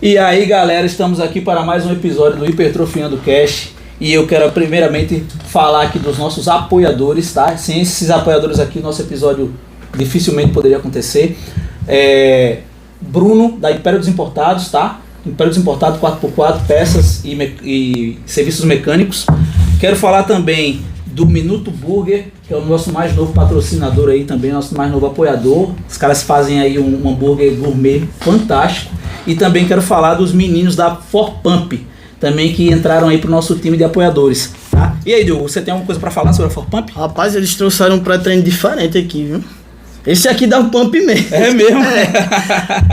E aí, galera, estamos aqui para mais um episódio do Hipertrofiando Cast. E eu quero primeiramente falar aqui dos nossos apoiadores, tá? Sem esses apoiadores aqui, nosso episódio dificilmente poderia acontecer. Bruno, da Império dos Importados, tá? Império dos Importados 4x4, peças e serviços mecânicos. Quero falar também do Minuto Burger, que é o nosso mais novo patrocinador aí também, nosso mais novo apoiador. Os caras fazem aí um hambúrguer gourmet fantástico. E também quero falar dos meninos da Forpump, também que entraram aí pro nosso time de apoiadores, tá? E aí, Diogo, você tem alguma coisa para falar sobre a Forpump? Rapaz, eles trouxeram um pré-treino diferente aqui, viu? Esse aqui dá um pump mesmo. É mesmo?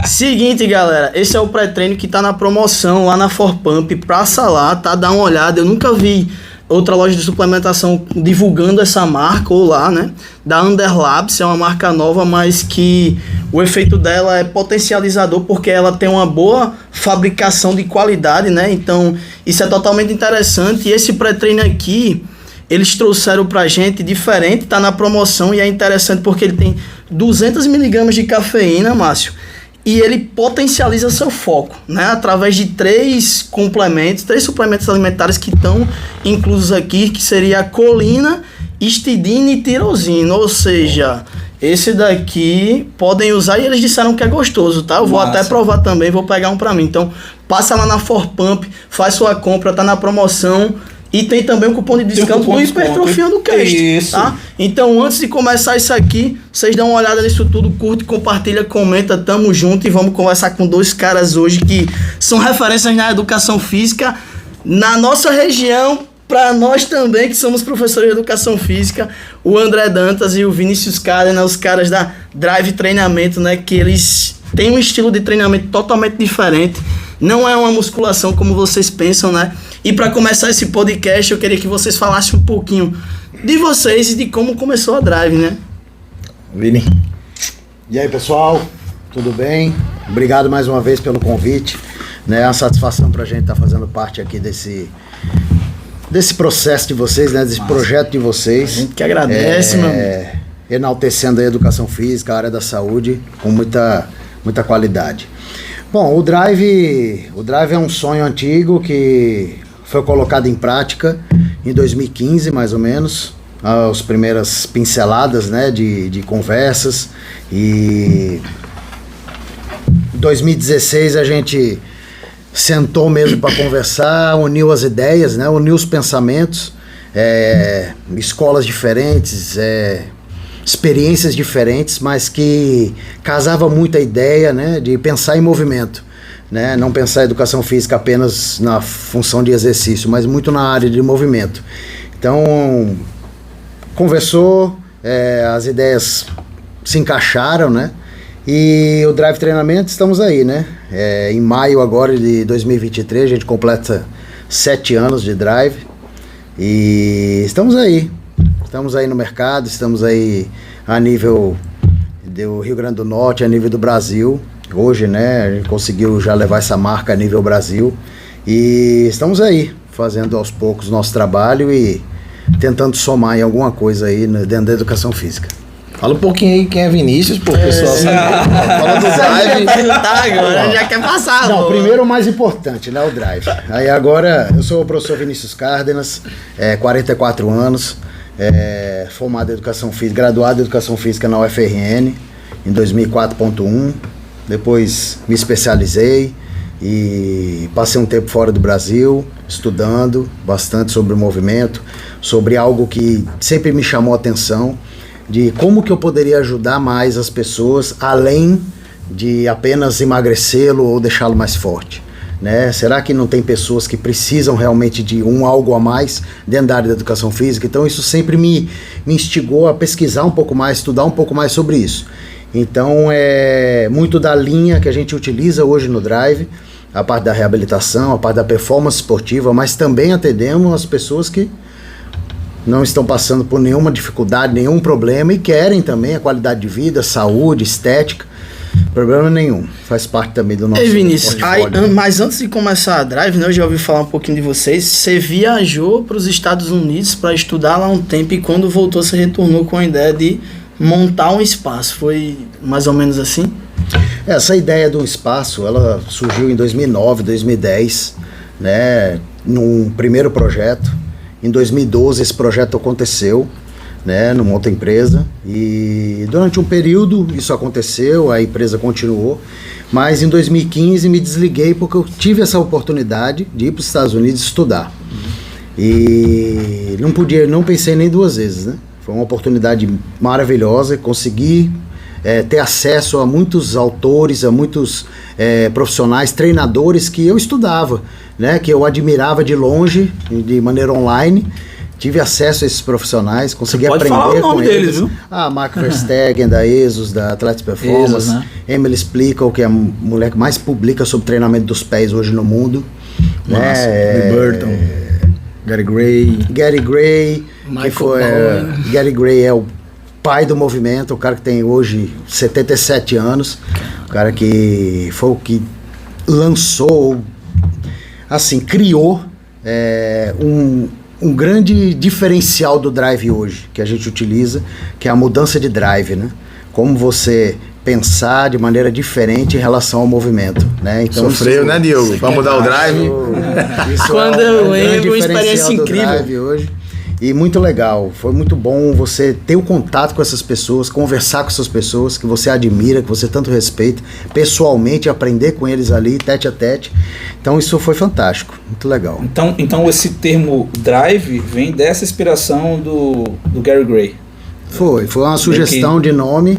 Seguinte, galera, esse é o pré-treino que tá na promoção lá na Forpump. Passa lá, tá? Dá uma olhada. Eu nunca vi outra loja de suplementação divulgando essa marca, ou lá, né? Da Underlabs, é uma marca nova, mas que o efeito dela é potencializador porque ela tem uma boa fabricação de qualidade, né? Então, isso é totalmente interessante. E esse pré-treino aqui, eles trouxeram pra gente diferente, tá na promoção e é interessante porque ele tem 200 mg de cafeína, Márcio, e ele potencializa seu foco, né? Através de três suplementos alimentares que estão inclusos aqui, que seria a colina, histidina e tirosina, ou seja, esse daqui podem usar e eles disseram que é gostoso, tá? Eu vou até provar também, vou pegar um pra mim. Então, passa lá na Forpump, faz sua compra, tá na promoção. E tem também o cupom de desconto do Hipertrofiando Cast, tá? Então, antes de começar isso aqui, vocês dão uma olhada nisso tudo, curte, compartilha, comenta, tamo junto e vamos conversar com dois caras hoje que são referências na educação física na nossa região, para nós também, que somos professores de educação física, o André Dantas e o Vinícius Cárdenas, os caras da Drive Treinamento, né? Que eles têm um estilo de treinamento totalmente diferente, não é uma musculação como vocês pensam, né? E para começar esse podcast, eu queria que vocês falassem um pouquinho de vocês e de como começou a Drive, né? Vini. E aí, pessoal? Tudo bem? Obrigado mais uma vez pelo convite. É uma satisfação pra gente estar fazendo parte aqui desse processo de vocês, né? Desse projeto de vocês. A gente que agradece, meu amigo. Enaltecendo a educação física, a área da saúde, com muita qualidade. Bom, o Drive é um sonho antigo que foi colocado em prática em 2015, mais ou menos, as primeiras pinceladas, né, de conversas, e em 2016 a gente sentou mesmo para conversar, uniu as ideias, né, uniu os pensamentos, escolas diferentes, experiências diferentes, mas que casava muito a ideia, né, de pensar em movimento, né, não pensar a educação física apenas na função de exercício, mas muito na área de movimento. Então, conversou, as ideias se encaixaram, né, e o Drive Treinamento, estamos aí, né, em maio agora de 2023, a gente completa 7 anos de Drive, e estamos aí no mercado, estamos aí a nível do Rio Grande do Norte, a nível do Brasil. Hoje, né, a gente conseguiu já levar essa marca a nível Brasil. E estamos aí, fazendo aos poucos o nosso trabalho e tentando somar em alguma coisa aí dentro da educação física. Fala um pouquinho aí quem é Vinícius, pô, pessoal sabe. Fala do Drive. Agora já quer passar. Não, primeiro o mais importante, né, o Drive. Aí agora, eu sou o professor Vinícius Cárdenas, 44 anos, formado em Educação Física, graduado em Educação Física na UFRN, em 2004.1, depois me especializei e passei um tempo fora do Brasil, estudando bastante sobre o movimento, sobre algo que sempre me chamou a atenção, de como que eu poderia ajudar mais as pessoas, além de apenas emagrecê-lo ou deixá-lo mais forte, né? Será que não tem pessoas que precisam realmente de algo a mais dentro da área da educação física? Então isso sempre me instigou a pesquisar um pouco mais, estudar um pouco mais sobre isso. Então é muito da linha que a gente utiliza hoje no Drive, a parte da reabilitação, a parte da performance esportiva, mas também atendemos as pessoas que não estão passando por nenhuma dificuldade, nenhum problema e querem também a qualidade de vida, saúde, estética. Problema nenhum, faz parte também do nosso Vinícius, mas antes de começar a Drive, né, eu já ouvi falar um pouquinho de vocês. Você viajou para os Estados Unidos para estudar lá um tempo e quando voltou você retornou com a ideia de montar um espaço. Foi mais ou menos assim? Essa ideia do espaço, ela surgiu em 2009, 2010, né, num primeiro projeto. Em 2012 esse projeto aconteceu, né, numa outra empresa, e durante um período isso aconteceu, a empresa continuou, mas em 2015 me desliguei porque eu tive essa oportunidade de ir para os Estados Unidos estudar. E não pensei nem duas vezes, né? Foi uma oportunidade maravilhosa, consegui ter acesso a muitos autores, a muitos profissionais, treinadores que eu estudava, né? Que eu admirava de longe, de maneira online. Tive acesso a esses profissionais, consegui aprender com eles. Pode falar o nome deles, viu? Mark Verstegen, da ESUS, da Athletics Performance, ESUS, né? Emily Splichal, que é a mulher que mais publica sobre treinamento dos pés hoje no mundo. Nossa, Lee Burton, Gary Gray, Gary Gray é o pai do movimento, o cara que tem hoje 77 anos, o cara que foi o que lançou, assim, criou um grande diferencial do drive hoje, que a gente utiliza, que é a mudança de drive, né? Como você pensar de maneira diferente em relação ao movimento, né? Então, sofreu, né, Diogo? Pra mudar o drive. Quando eu lembro, uma experiência incrível. Hoje. E muito legal, foi muito bom você ter o contato com essas pessoas, conversar com essas pessoas que você admira, que você tanto respeita, pessoalmente, aprender com eles ali, tete a tete. Então isso foi fantástico, muito legal. Então esse termo drive vem dessa inspiração do Gary Gray. Foi uma sugestão de nome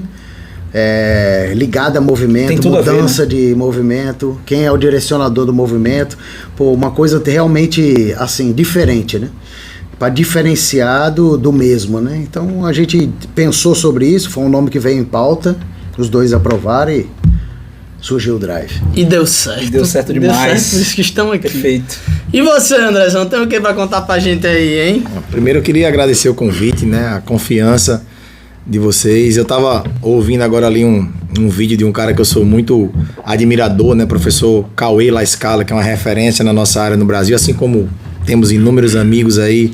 ligada a movimento, mudança de movimento, quem é o direcionador do movimento, uma coisa realmente assim, diferente, né? Para diferenciar do mesmo, né? Então a gente pensou sobre isso, foi um nome que veio em pauta, os dois aprovaram e surgiu o Drive. E deu certo. Deu certo demais. Deu certo, por isso que estão aqui. Perfeito. E você, Andrezão, tem o que para contar pra gente aí, hein? Primeiro eu queria agradecer o convite, né? A confiança de vocês. Eu tava ouvindo agora ali um vídeo de um cara que eu sou muito admirador, né? Professor Cauê La Scala, que é uma referência na nossa área no Brasil, assim como temos inúmeros amigos aí,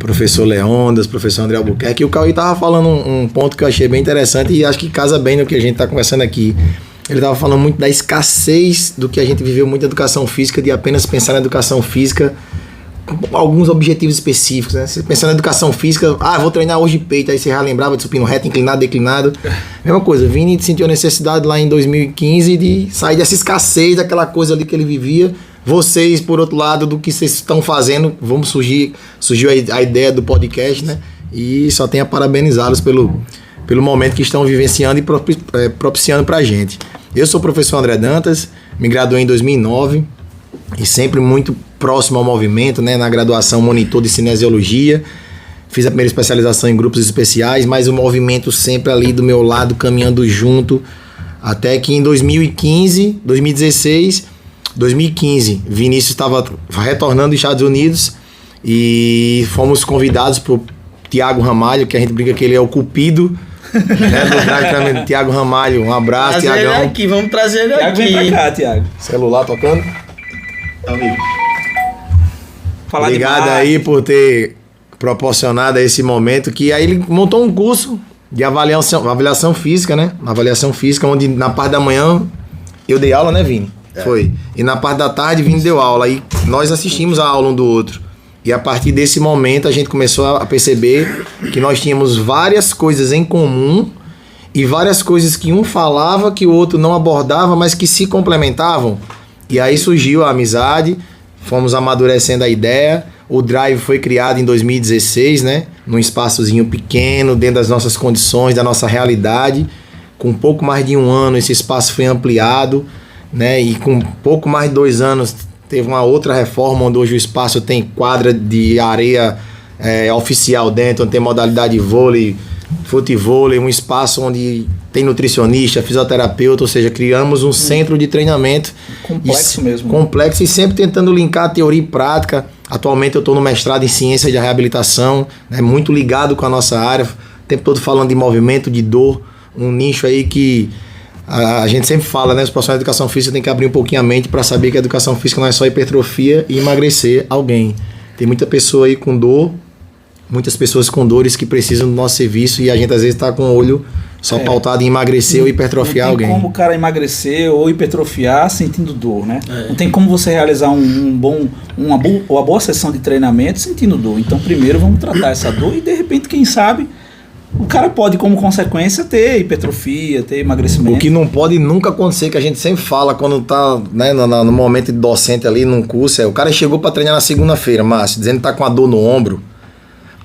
professor Leondas, professor André Albuquerque, e o Cauê tava falando um ponto que eu achei bem interessante e acho que casa bem no que a gente tá conversando aqui. Ele tava falando muito da escassez do que a gente viveu muito na educação física, de apenas pensar na educação física com alguns objetivos específicos, né? Você pensar na educação física, vou treinar hoje peito, aí você já lembrava de supino reto, inclinado, declinado. Mesma coisa, Vini sentiu a necessidade lá em 2015 de sair dessa escassez, daquela coisa ali que ele vivia. Vocês, por outro lado, do que vocês estão fazendo, surgiu a ideia do podcast, né? E só tenho a parabenizá-los pelo momento que estão vivenciando e propiciando pra gente. Eu sou o professor André Dantas, me graduei em 2009 e sempre muito próximo ao movimento, né? Na graduação, monitor de cinesiologia. Fiz a primeira especialização em grupos especiais, mas o movimento sempre ali do meu lado, caminhando junto, até que em 2015, Vinícius estava retornando dos Estados Unidos e fomos convidados por Tiago Ramalho, que a gente brinca que ele é o cupido, né, do drive. Tiago Ramalho, um abraço, Tiagão. Vamos trazer ele Tiago, aqui. vem pra cá, Tiago. Celular tocando. Falar Obrigado demais. aí por ter proporcionado esse momento, que aí ele montou um curso de avaliação física, né? Avaliação física, onde na parte da manhã eu dei aula, né, Vini? Foi. E na parte da tarde, Vini deu aula. E nós assistimos a aula um do outro. E a partir desse momento, a gente começou a perceber que nós tínhamos várias coisas em comum e várias coisas que um falava que o outro não abordava, mas que se complementavam. E aí surgiu a amizade, fomos amadurecendo a ideia. O Drive foi criado em 2016, né? Num espaçozinho pequeno, dentro das nossas condições, da nossa realidade. Com pouco mais de um ano, esse espaço foi ampliado, né? E com pouco mais de 2 anos teve uma outra reforma, onde hoje o espaço tem quadra de areia oficial dentro, onde tem modalidade de vôlei, futevôlei, um espaço onde tem nutricionista, fisioterapeuta, ou seja, criamos um centro de treinamento Complexo mesmo. Complexo e sempre tentando linkar teoria e prática. Atualmente eu estou no mestrado em ciência de reabilitação, né, muito ligado com a nossa área, o tempo todo falando de movimento, de dor, um nicho aí que a gente sempre fala, né? Os profissionais de educação física tem que abrir um pouquinho a mente para saber que a educação física não é só hipertrofia e emagrecer alguém. Tem muita pessoa aí com dor, muitas pessoas com dores que precisam do nosso serviço e a gente às vezes está com o olho só pautado em emagrecer ou hipertrofiar alguém. Não tem como o cara emagrecer ou hipertrofiar sentindo dor, né? Não tem como você realizar uma boa sessão de treinamento sentindo dor. Então, primeiro vamos tratar essa dor e, de repente, quem sabe, o cara pode, como consequência, ter hipertrofia, ter emagrecimento. O que não pode nunca acontecer, que a gente sempre fala quando tá, né, no momento de docente ali num curso, o cara chegou para treinar na segunda-feira, Márcio, dizendo que tá com a dor no ombro.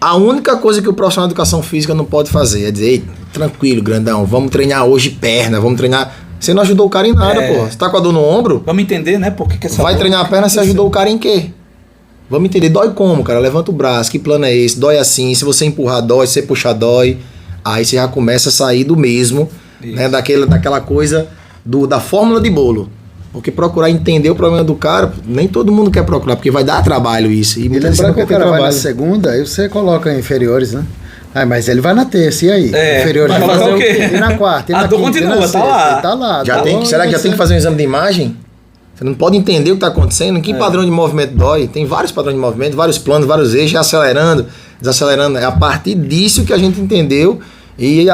A única coisa que o profissional de educação física não pode fazer é dizer, ei, tranquilo, grandão, vamos treinar hoje perna, vamos treinar... Você não ajudou o cara em nada, pô. Você tá com a dor no ombro? Vamos entender, né? Por que essa vai treinar a perna, você ajudou o cara em quê? Vamos entender, dói como, cara? Levanta o braço, que plano é esse? Dói assim, se você empurrar dói, se você puxar dói. Aí você já começa a sair do mesmo, né? Daquela coisa da fórmula de bolo. Porque procurar entender o problema do cara, nem todo mundo quer procurar, porque vai dar trabalho isso. E lembrar que o cara vai na segunda, aí você coloca inferiores, né? Mas ele vai na terça, e aí? Inferiores vai fazer o quê? E na quarta, e na quinta, continua, tá lá. Será que já tem que fazer um exame de imagem? Você não pode entender o que está acontecendo, em que padrão de movimento dói. Tem vários padrões de movimento, vários planos, vários eixos, acelerando, desacelerando. É a partir disso que a gente entendeu. E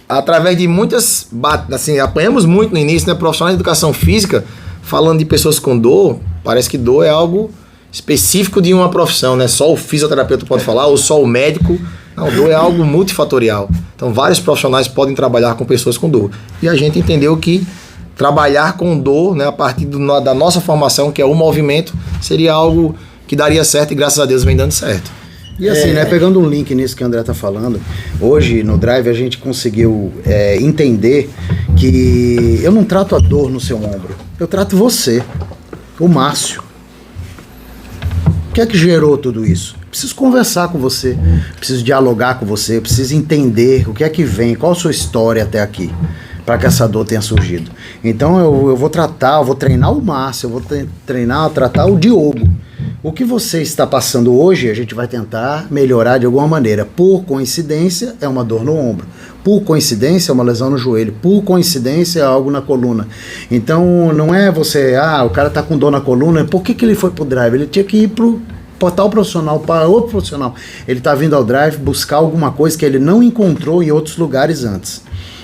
através de muitas... Assim, apanhamos muito no início, né? Profissionais de educação física, falando de pessoas com dor, parece que dor é algo específico de uma profissão, né? Só o fisioterapeuta pode falar, ou só o médico. Não, dor é algo multifatorial. Então, vários profissionais podem trabalhar com pessoas com dor. E a gente entendeu que trabalhar com dor, né, a partir da nossa formação, que é o movimento, seria algo que daria certo e, graças a Deus, vem dando certo. E assim, né, pegando um link nisso que o André tá falando, hoje no Drive a gente conseguiu entender que eu não trato a dor no seu ombro, eu trato você, o Márcio. O que é que gerou tudo isso? Preciso conversar com você, preciso dialogar com você, preciso entender o que é que vem, qual a sua história até aqui, para que essa dor tenha surgido. Então eu vou treinar o Márcio, eu vou tratar o Diogo. O que você está passando hoje, a gente vai tentar melhorar de alguma maneira. Por coincidência, é uma dor no ombro. Por coincidência, é uma lesão no joelho. Por coincidência, é algo na coluna. Então, não é você, o cara está com dor na coluna, por que ele foi pro Drive? Ele tinha que ir pro tal profissional, para outro profissional. Ele está vindo ao Drive buscar alguma coisa que ele não encontrou em outros lugares antes.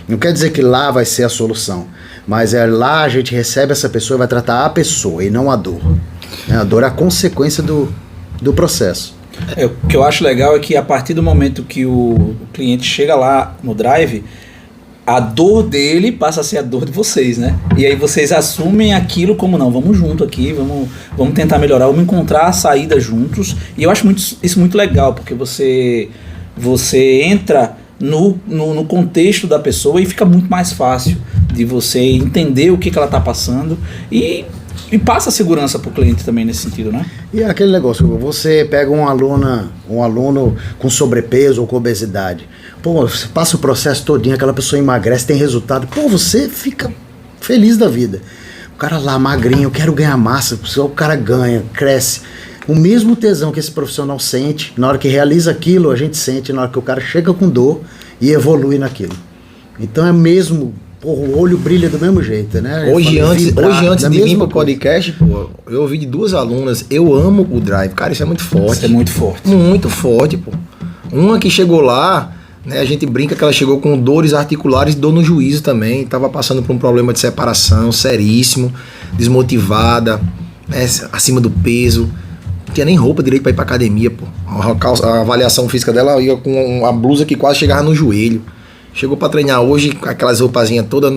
Não quer dizer que lá vai ser a solução, mas lá a gente recebe essa pessoa e vai tratar a pessoa e não a dor. A dor é a consequência do processo. O que eu acho legal é que a partir do momento que o cliente chega lá no Drive, a dor dele passa a ser a dor de vocês, né? E aí vocês assumem aquilo como, não, vamos junto aqui, vamos tentar melhorar, vamos encontrar a saída juntos. E eu acho isso muito legal, porque você entra no contexto da pessoa e fica muito mais fácil de você entender o que ela está passando e passa segurança para o cliente também nesse sentido, né? E aquele negócio, você pega um aluno com sobrepeso ou com obesidade, você passa o processo todinho, aquela pessoa emagrece, tem resultado, você fica feliz da vida. O cara lá magrinho, eu quero ganhar massa, o cara ganha, cresce. O mesmo tesão que esse profissional sente, na hora que realiza aquilo, a gente sente na hora que o cara chega com dor e evolui naquilo. Então é mesmo, o olho brilha do mesmo jeito, né? Hoje antes de vir pro podcast, eu ouvi de 2 alunas, eu amo o Drive. Cara, isso é muito forte. Isso é muito forte. Muito forte, pô. Uma que chegou lá, né, a gente brinca que ela chegou com dores articulares e dor no juízo também, tava passando por um problema de separação seríssimo, desmotivada, né, acima do peso. Não tinha nem roupa direito pra ir pra academia, pô. A avaliação física dela ia com uma blusa que quase chegava no joelho. Chegou pra treinar hoje com aquelas roupazinhas todas,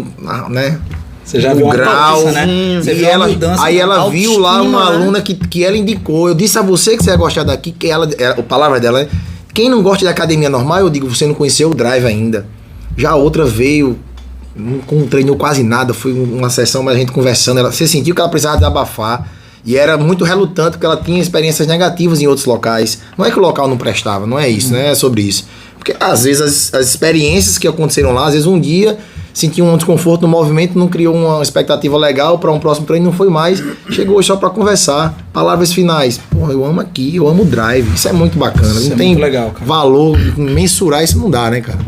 né? Você já viu uma grau, né? Você viu ela, mudança, aí ela viu lá uma aluna que ela indicou. Eu disse a você que você ia gostar daqui, que a palavra dela é: quem não gosta de academia normal, eu digo, você não conheceu o Drive ainda. Já a outra veio, não treinou quase nada, foi uma sessão, mas a gente conversando, você sentiu que ela precisava desabafar. E era muito relutante porque ela tinha experiências negativas em outros locais. Não é que o local não prestava, não é isso, não é sobre isso. Porque às vezes as experiências que aconteceram lá, às vezes um dia sentiu um desconforto no movimento, não criou uma expectativa legal para um próximo treino, não foi mais. Chegou só para conversar. Palavras finais: eu amo aqui, eu amo o Drive. Isso é muito bacana. Isso não tem muito legal, cara. Valor, mensurar isso não dá, né, cara?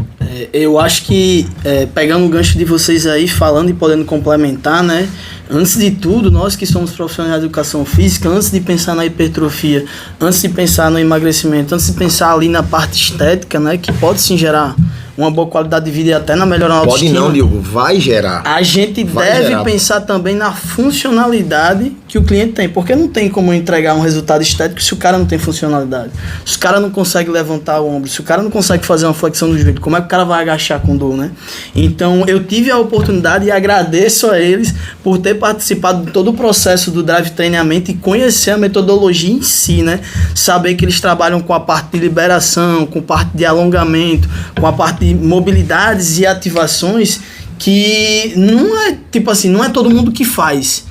Eu acho que, pegando o gancho de vocês aí, falando e podendo complementar, né? Antes de tudo, nós que somos profissionais de educação física, antes de pensar na hipertrofia, antes de pensar no emagrecimento, antes de pensar ali na parte estética, né, que pode sim gerar uma boa qualidade de vida e até na melhora na Pode autoestima. não, Diogo, vai gerar. A gente Vai deve gerar. pensar também na funcionalidade que o cliente tem, porque não tem como entregar um resultado estético se o cara não tem funcionalidade. Se o cara não consegue levantar o ombro, se o cara não consegue fazer uma flexão do joelho, como é que o cara vai agachar com dor, né? Então eu tive a oportunidade e agradeço a eles por ter participado de todo o processo do Drive Treinamento e conhecer a metodologia em si, né? Saber que eles trabalham com a parte de liberação, com a parte de alongamento, com a parte de mobilidades e ativações, que não é tipo assim, não é todo mundo que faz.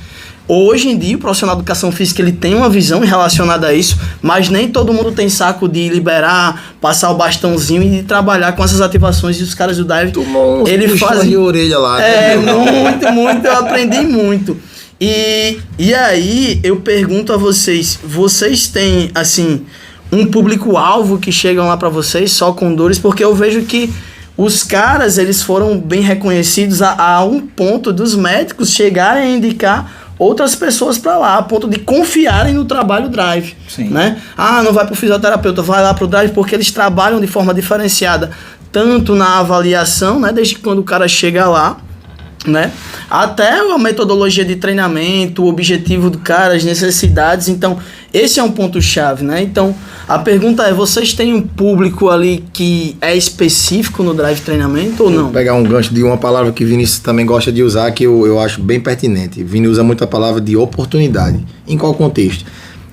Hoje em dia, o profissional de educação física ele tem uma visão relacionada a isso, mas nem todo mundo tem saco de liberar, passar o bastãozinho e trabalhar com essas ativações. E os caras do Dive, Tomou uns ele puxões faz de orelha lá. É, muito, eu aprendi muito. E aí, eu pergunto a vocês, vocês têm, assim, um público-alvo que chegam lá pra vocês só com dores? Porque eu vejo que os caras, eles foram bem reconhecidos a um ponto dos médicos chegarem a indicar outras pessoas para lá, a ponto de confiarem no trabalho Drive. Sim. Né? Ah, não vai pro fisioterapeuta, vai lá pro Drive, porque eles trabalham de forma diferenciada, tanto na avaliação, né, desde quando o cara chega lá, né, até a metodologia de treinamento, o objetivo do cara, as necessidades. Então esse é um ponto chave, né? Então a pergunta é, vocês têm um público ali que é específico no Drive Treinamento ou não? Vou pegar um gancho de uma palavra que Vinícius também gosta de usar, que eu acho bem pertinente. Vini usa muito a palavra de oportunidade. Em qual contexto?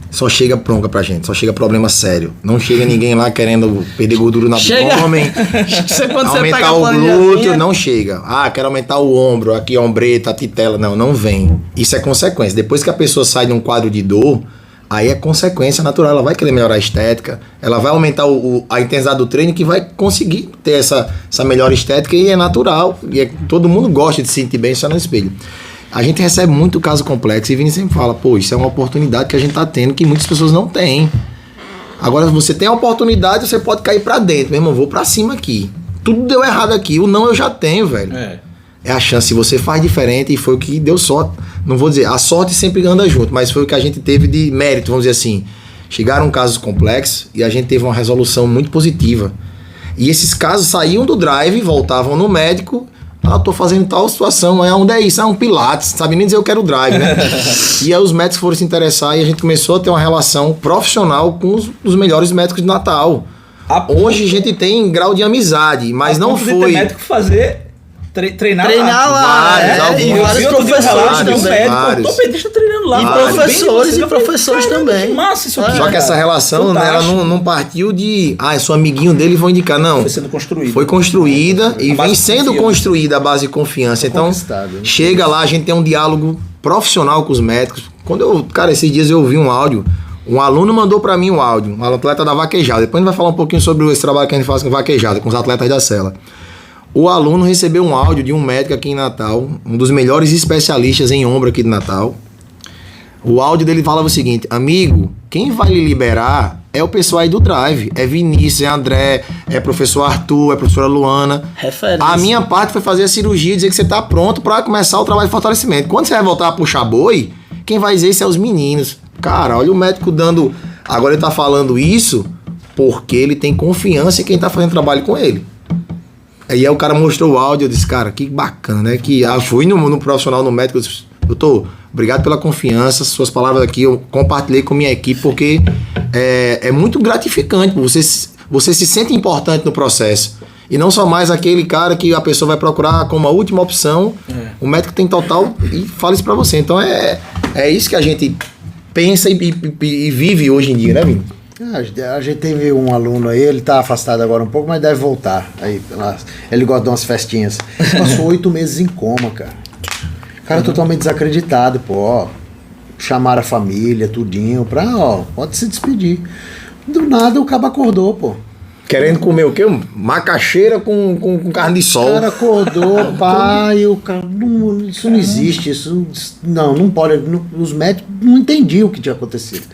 Só chega bronca pra gente, só chega problema sério. Não chega ninguém lá querendo perder gordura no abdômen, aumentar o glúteo, não chega. Ah, quero aumentar o ombro, aqui a ombreta, a titela. Não vem. Isso é consequência. Depois que a pessoa sai de um quadro de dor, aí é consequência natural. Ela vai querer melhorar a estética, ela vai aumentar a intensidade do treino, que vai conseguir ter essa melhora estética, e é natural. E todo mundo gosta de se sentir bem só no espelho. A gente recebe muito caso complexo e Vini sempre fala, pô, isso é uma oportunidade que a gente tá tendo que muitas pessoas não têm. Agora, você tem a oportunidade, você pode cair pra dentro. Meu irmão, vou pra cima aqui. Tudo deu errado aqui, o não eu já tenho, velho. É a chance, você faz diferente, e foi o que deu sorte. Não vou dizer, a sorte sempre anda junto, mas foi o que a gente teve de mérito, vamos dizer assim. Chegaram casos complexos e a gente teve uma resolução muito positiva. E esses casos saíam do Drive, voltavam no médico. Ah, tô fazendo tal situação, onde é isso? Um pilates, não sabe nem dizer eu quero Drive, né? E aí os médicos foram se interessar e a gente começou a ter uma relação profissional com os melhores médicos de Natal. Hoje a gente tem grau de amizade, mas não foi... médico fazer... Treinar lá, vários, e vários professores também. Vários. Ortopedista treinando lá. E professores também. Que massa isso aqui. Só que essa relação, né, ela não partiu de... Ah, eu sou amiguinho dele e vou indicar. Não. Foi sendo construída. Foi construída e vem sendo construída a base de confiança. Então, chega lá, a gente tem um diálogo profissional com os médicos. Cara, esses dias eu ouvi um áudio. Um aluno mandou pra mim um áudio. Um atleta da vaquejada. Depois a gente vai falar um pouquinho sobre esse trabalho que a gente faz com vaquejada, com os atletas da cela. O aluno recebeu um áudio de um médico aqui em Natal, um dos melhores especialistas em ombro aqui de Natal. O áudio dele falava o seguinte: amigo, quem vai lhe liberar é o pessoal aí do Drive. É Vinícius, é André, é professor Arthur, é professora Luana. Referência. A minha parte foi fazer a cirurgia e dizer que você tá pronto para começar o trabalho de fortalecimento. Quando você vai voltar a puxar boi, quem vai dizer isso é os meninos. Cara, olha o médico dando... Agora ele tá falando isso porque ele tem confiança em quem tá fazendo trabalho com ele. Aí o cara mostrou o áudio, eu disse, cara, que bacana, né? Que eu fui no profissional, no médico, eu disse, doutor, obrigado pela confiança, suas palavras aqui eu compartilhei com minha equipe, porque é muito gratificante, você se sente importante no processo. E não só mais aquele cara que a pessoa vai procurar como a última opção, o médico tem total e fala isso pra você. Então é isso que a gente pensa e vive hoje em dia, né, Vini? A gente teve um aluno aí, ele tá afastado agora um pouco, mas deve voltar. Aí, ele gosta de umas festinhas. Passou 8 meses em coma, cara. Cara totalmente desacreditado, pô, ó. Chamaram a família, tudinho, pode se despedir. Do nada o cabo acordou, pô. Querendo comer o quê? Macaxeira com carne de sol. O cara acordou, pai, o cara, isso não existe, isso não pode, os médicos não entendiam o que tinha acontecido.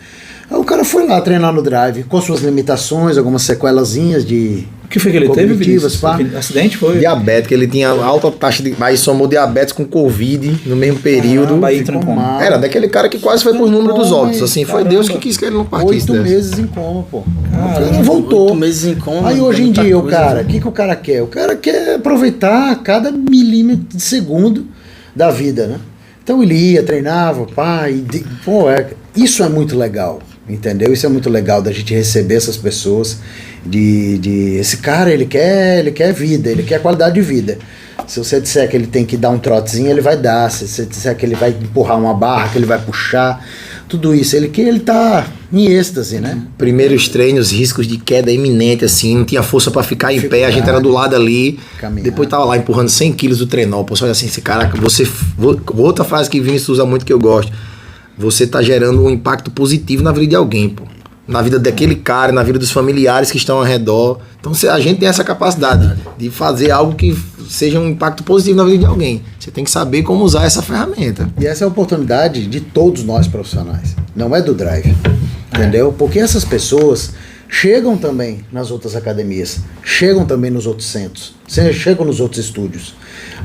Aí o cara foi lá treinar no Drive, com suas limitações, algumas sequelazinhas de O que foi que ele teve, Cognitivas, Vinícius? pá. Acidente foi? Diabético, ele tinha alta taxa de. Aí somou diabetes com Covid no mesmo período. Caramba, aí entrou em Ficou coma. mal. Era daquele cara que quase foi por número dos óbitos. Assim, foi Caramba. Deus que quis que ele não partisse 8 dessa. meses em coma, pô. Caramba, Ele não voltou. 8 meses em coma. Aí hoje é em muita dia, o coisa, cara, o né? que o cara quer? O cara quer aproveitar cada milímetro de segundo da vida, né? Então ele ia, treinava, pá, isso é muito legal, entendeu? Isso é muito legal da gente receber essas pessoas, esse cara, ele quer vida, ele quer qualidade de vida. Se você disser que ele tem que dar um trotezinho, ele vai dar. Se você disser que ele vai empurrar uma barra, que ele vai puxar, tudo isso. Ele tá em êxtase, né? Primeiros treinos, riscos de queda iminente, assim, não tinha força pra ficar em pé, a gente era do lado ali. Caminhar. Depois tava lá empurrando 100 quilos do trenó. Pô, olha assim, esse cara, outra frase que Vinícius usa muito que eu gosto. Você tá gerando um impacto positivo na vida de alguém, pô. Na vida daquele cara, na vida dos familiares que estão ao redor. Então a gente tem essa capacidade de fazer algo que seja um impacto positivo na vida de alguém. Você tem que saber como usar essa ferramenta. E essa é a oportunidade de todos nós profissionais. Não é do Drive. Entendeu? Porque essas pessoas chegam também nas outras academias, chegam também nos outros centros, chegam nos outros estúdios.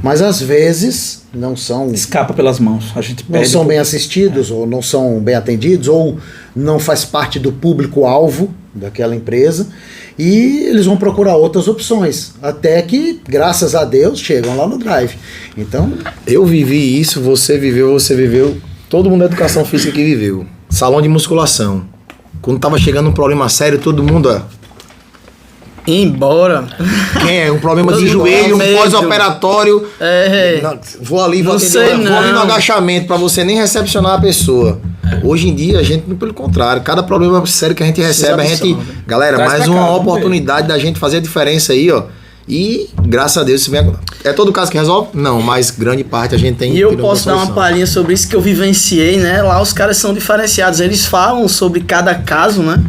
Mas às vezes não são... Escapa pelas mãos. A gente Não perde são bem assistidos, ou não são bem atendidos, ou não faz parte do público-alvo daquela empresa, e eles vão procurar outras opções, até que, graças a Deus, chegam lá no Drive. Então, Eu vivi isso, você viveu, todo mundo da educação física que viveu. Salão de musculação. Quando tava chegando um problema sério, todo mundo, ó, Embora. quem é? Um problema Todo de mundo joelho, um medo. pós-operatório. É. Não, vou ali, Não vou sei atender, vou ali no não. agachamento pra você nem recepcionar a pessoa. Hoje em dia, a gente, pelo contrário, cada problema sério que a gente recebe, a gente. absorve. Galera, Traz mais pra uma cá, vamos oportunidade da gente fazer a diferença aí, ó. E, graças a Deus, isso vem. É todo caso que resolve? Não, mas grande parte a gente tem. E eu tirando posso dar uma solução. palhinha sobre isso que eu vivenciei, né? Lá os caras são diferenciados, eles falam sobre cada caso, né?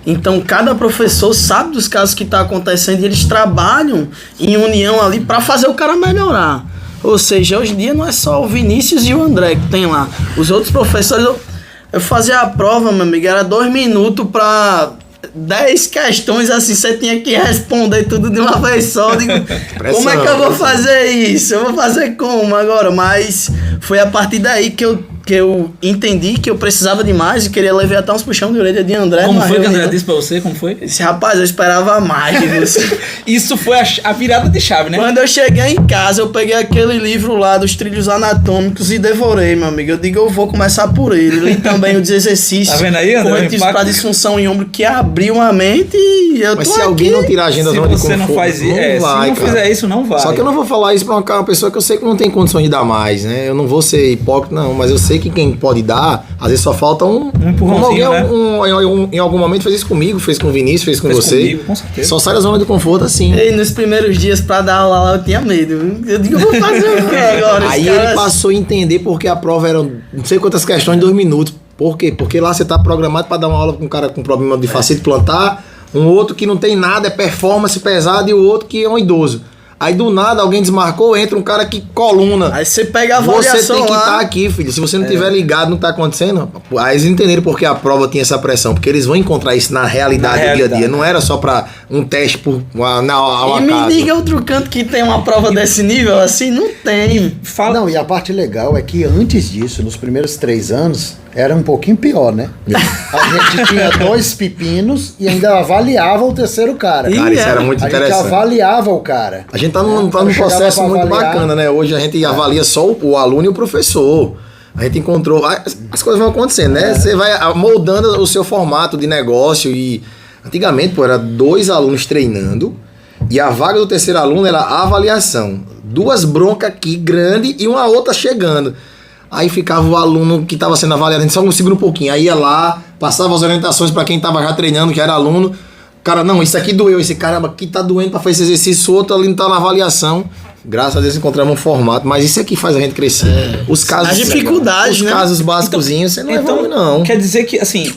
Então cada professor sabe dos casos que tá acontecendo e eles trabalham em união ali para fazer o cara melhorar. Ou seja, hoje em dia não é só o Vinícius e o André que tem lá. Os outros professores, eu fazia a prova, meu amigo, era 2 minutos para 10 questões, assim, você tinha que responder tudo de uma vez só. Eu digo, como é que eu vou fazer isso? Eu vou fazer como agora? Mas foi a partir daí que eu entendi que eu precisava de mais e queria levar até uns puxão de orelha de André. Como numa foi que o reunião. André disse pra você? Como foi? Esse rapaz, eu esperava mais de você. Isso foi a virada de chave, né? Quando eu cheguei em casa, eu peguei aquele livro lá dos trilhos anatômicos e devorei, meu amigo. Eu digo, eu vou começar por ele. Li também os exercícios Tá vendo aí, André? corretivos Impacto. para disfunção em ombro que abriu a mente e eu Mas tô se aqui. alguém não tirar a agenda Se da zona de você conforto, não faz isso, vai, se não cara. fizer isso, não vai. Só que eu não vou falar isso pra uma pessoa que eu sei que não tem condições de dar mais, né? Eu não vou ser hipócrita, não, mas eu sei que quem pode dar, às vezes só falta um empurrãozinho, como alguém né? em algum momento fez isso comigo, fez com o Vinícius, fez com Fez você. comigo, com certeza. Só sai da zona de conforto assim. E nos primeiros dias pra dar aula lá eu tinha medo. Eu digo, eu vou fazer o quê agora? Aí Os ele caras- passou a entender porque a prova era não sei quantas questões em 2 minutos. Por quê? Porque lá você tá programado para dar uma aula com um cara com problema de fascite plantar, um outro que não tem nada, é performance pesada, e o outro que é um idoso. Aí do nada alguém desmarcou, entra um cara que coluna. Aí você pega a Você avaliação tem que lá. estar aqui, filho. Se você não tiver ligado, não tá acontecendo. Aí eles entenderam porque a prova tinha essa pressão. Porque eles vão encontrar isso na realidade do dia a dia. Não era só pra um teste ao E me acaso. diga outro canto que tem uma prova desse nível assim, não tem. Fala. não, e a parte legal é que antes disso, nos primeiros 3 anos, era um pouquinho pior, né? A gente tinha 2 pepinos e ainda avaliava o terceiro cara. Cara, isso era muito A gente interessante. avaliava o cara. A gente tá num Eu chegava processo pra muito avaliar. bacana, né? Hoje a gente avalia só o aluno e o professor. A gente encontrou. As coisas vão acontecendo, né? Você vai moldando o seu formato de negócio. E antigamente, pô, era 2 alunos treinando. E a vaga do terceiro aluno era a avaliação. 2 broncas aqui, grande, e uma outra chegando. Aí ficava o aluno que estava sendo avaliado, a gente só segura um pouquinho. Aí ia lá, passava as orientações para quem estava já treinando, que era aluno. O cara, não, isso aqui doeu, esse caramba aqui tá doendo para fazer esse exercício, o outro ali não tá na avaliação. Graças a Deus encontramos um formato, mas isso aqui faz a gente crescer. Os casos, As dificuldades, os né? casos básicozinhos, você não evolui, não. Quer dizer que, assim,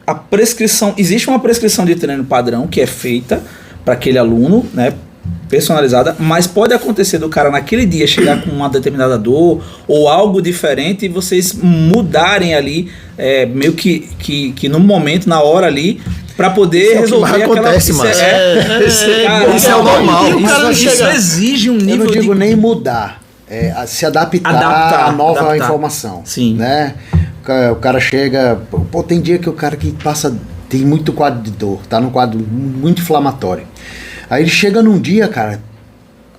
a prescrição... Existe uma prescrição de treino padrão que é feita para aquele aluno, né? Personalizada, mas pode acontecer do cara naquele dia chegar com uma determinada dor ou algo diferente e vocês mudarem ali, meio que no momento, na hora ali, pra poder resolver mais aquela... acontece, mano. Isso é o normal. E o cara não Isso chega... exige um Eu nível não digo de... nem mudar, se adaptar Adaptar, à nova adaptar. informação. Sim. Né? O cara chega... Pô, tem dia que o cara que passa... Tem muito quadro de dor, tá num quadro muito inflamatório. Aí ele chega num dia, cara,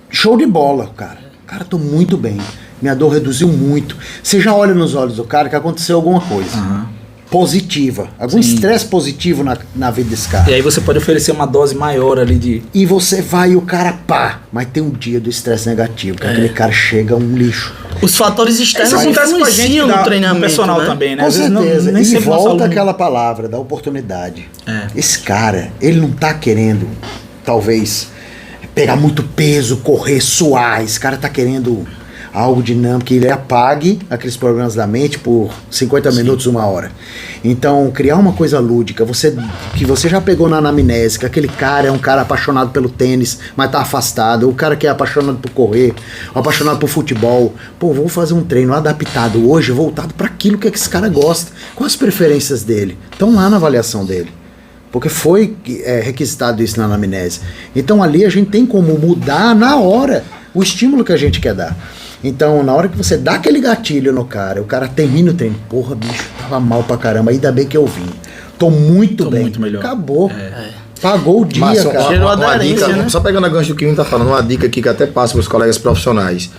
show de bola, cara. Cara, tô muito bem. Minha dor reduziu muito. Você já olha nos olhos do cara que aconteceu alguma coisa positiva. Algum estresse positivo na vida desse cara. E aí você pode oferecer uma dose maior ali de... E você vai e o cara pá. Mas tem um dia do estresse negativo, que aquele cara chega um lixo. Os fatores externos Isso acontece com a gente influenciam no treinamento, no personal né? também, né? Com Às vezes certeza. nem E sempre nosso volta aluno- aquela palavra da oportunidade. É. Esse cara, ele não tá querendo, talvez, pegar muito peso, correr, suar. Esse cara tá querendo algo dinâmico, que ele apague aqueles programas da mente por 50 minutos, 1 hora. Então, criar uma coisa lúdica, que você já pegou na anamnese, que aquele cara é um cara apaixonado pelo tênis, mas tá afastado, o cara que é apaixonado por correr, apaixonado por futebol. Pô, vou fazer um treino adaptado hoje, voltado para aquilo que esse cara gosta. Quais as preferências dele? Estão lá na avaliação dele. Porque foi requisitado isso na anamnese. Então ali a gente tem como mudar na hora o estímulo que a gente quer dar. Então, na hora que você dá aquele gatilho no cara, o cara termina o treino. Porra, bicho, tava mal pra caramba, ainda bem que eu vim. Tô muito bem. muito melhor. Acabou. Pagou o dia, Márcio, cara. Gerou uma aderência, dica, né? só pegando a gancho do que o tá falando, uma dica aqui que até passa para os colegas profissionais.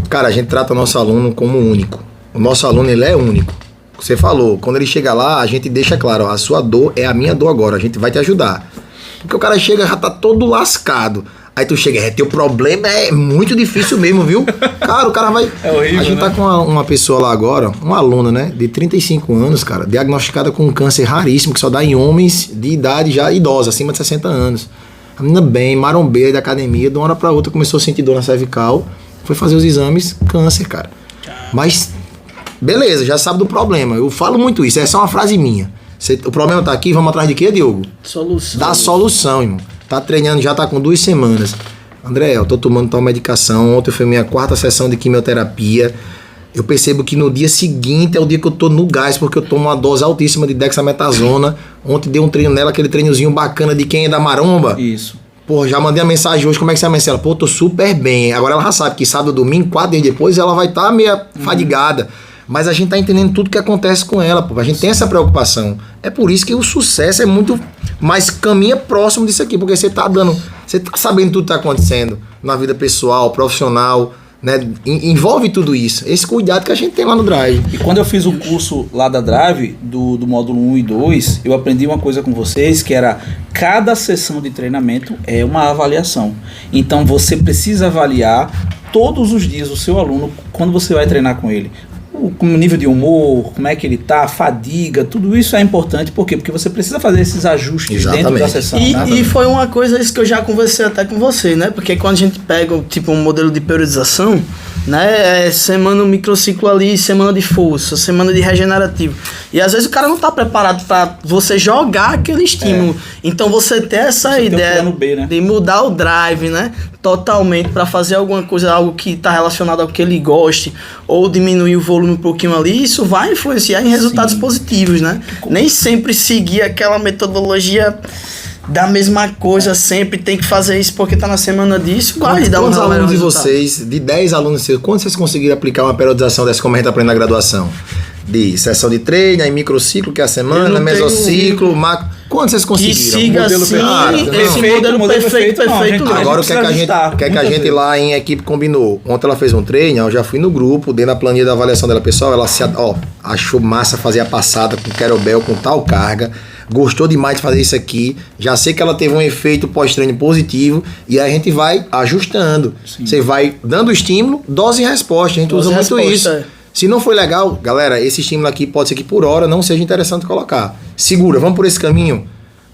Cara, a gente trata o nosso aluno como único. O nosso aluno, ele é único. Você falou, quando ele chega lá, a gente deixa claro, ó, a sua dor é a minha dor agora, a gente vai te ajudar. Porque o cara chega já tá todo lascado. Aí tu chega, teu problema é muito difícil mesmo, viu? Cara, o cara vai... É horrível, a gente tá né? com uma pessoa lá agora, uma aluna, né, de 35 anos, cara, diagnosticada com um câncer raríssimo, que só dá em homens de idade já idosa, acima de 60 anos. A menina bem, marombeira da academia, de uma hora pra outra começou a sentir dor na cervical, foi fazer os exames, câncer, cara. Mas, beleza, já sabe do problema. Eu falo muito isso, essa é uma frase minha. O problema tá aqui, vamos atrás de quê, Diogo? Solução. Da solução, irmão. Tá treinando, já tá com 2 semanas. André, eu tô tomando tal medicação. Ontem foi minha 4ª sessão de quimioterapia. Eu percebo que no dia seguinte é o dia que eu tô no gás, porque eu tomo uma dose altíssima de dexametasona. Ontem dei um treino nela, aquele treinozinho bacana de quem é da maromba. Isso. Pô, já mandei a mensagem hoje, como é que você é a mensagem? Ela, pô, tô super bem. Agora ela já sabe que sábado, domingo, 4 dias depois, ela vai estar meio fadigada. Mas a gente tá entendendo tudo que acontece com ela, pô. A gente tem essa preocupação. É por isso que o sucesso é muito mais caminha próximo disso aqui, porque você tá sabendo tudo que tá acontecendo na vida pessoal, profissional, né? Envolve tudo isso. Esse cuidado que a gente tem lá no Drive. E quando eu fiz o curso lá da Drive, do módulo 1 e 2, eu aprendi uma coisa com vocês, que era cada sessão de treinamento é uma avaliação. Então você precisa avaliar todos os dias o seu aluno quando você vai treinar com ele. O nível de humor, como é que ele tá, fadiga, tudo isso é importante. Por quê? Porque você precisa fazer esses ajustes dentro da sessão. E foi uma coisa isso que eu já conversei até com você, né? Porque quando a gente pega tipo um modelo de periodização, né? É semana microciclo ali, semana de força, semana de regenerativo. E às vezes o cara não tá preparado para você jogar aquele estímulo. Então você ter essa Você tem ideia o plano B, né? de mudar o drive, né? Totalmente para fazer alguma coisa, algo que tá relacionado ao que ele goste, ou diminuir o volume um pouquinho ali, isso vai influenciar em resultados positivos, né? Nem sempre seguir aquela metodologia da mesma coisa, sempre tem que fazer isso porque tá na semana disso, vai dar um Quantos alunos de resultado. vocês, de 10 alunos seus, quantos vocês conseguiram aplicar uma periodização dessa como a gente aprende na graduação? De sessão de treino, aí microciclo, que é a Eu semana, não mesociclo, macro. Quantos vocês Que conseguiram? siga modelo assim, perfeito. esse modelo perfeito, não, perfeito gente, não. Agora o que é que a gente, ajustar, o que é que a muitas gente vezes. lá em equipe combinou? Ontem ela fez um treino, eu já fui no grupo, dentro da planilha da avaliação dela pessoal, ela achou massa fazer a passada com kettlebell com tal carga, gostou demais de fazer isso aqui, já sei que ela teve um efeito pós-treino positivo e aí a gente vai ajustando. Você vai dando estímulo, dose e resposta, a gente Dose usa e muito resposta, isso. Se não foi legal, galera, esse estímulo aqui pode ser que por hora não seja interessante colocar. Segura, vamos por esse caminho.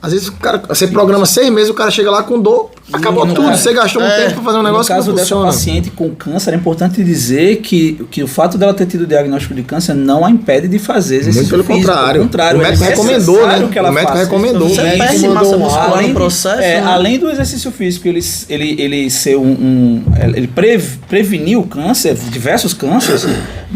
Às vezes o cara, você programa 6 meses, o cara chega lá com dor, acabou não tudo. é. Você gastou um tempo pra fazer um negócio No caso que não dessa funciona. paciente com câncer, é importante dizer que o fato dela ter tido o diagnóstico de câncer não a impede de fazer exercício Muito pelo físico. contrário. Ao contrário, O médico é recomendou, necessário né? que ela O médico faça isso. recomendou. Você O médico perde mandou massa um muscular além no de- processo, né? Além do exercício físico, ele ser ele prevenir o câncer, diversos cânceres,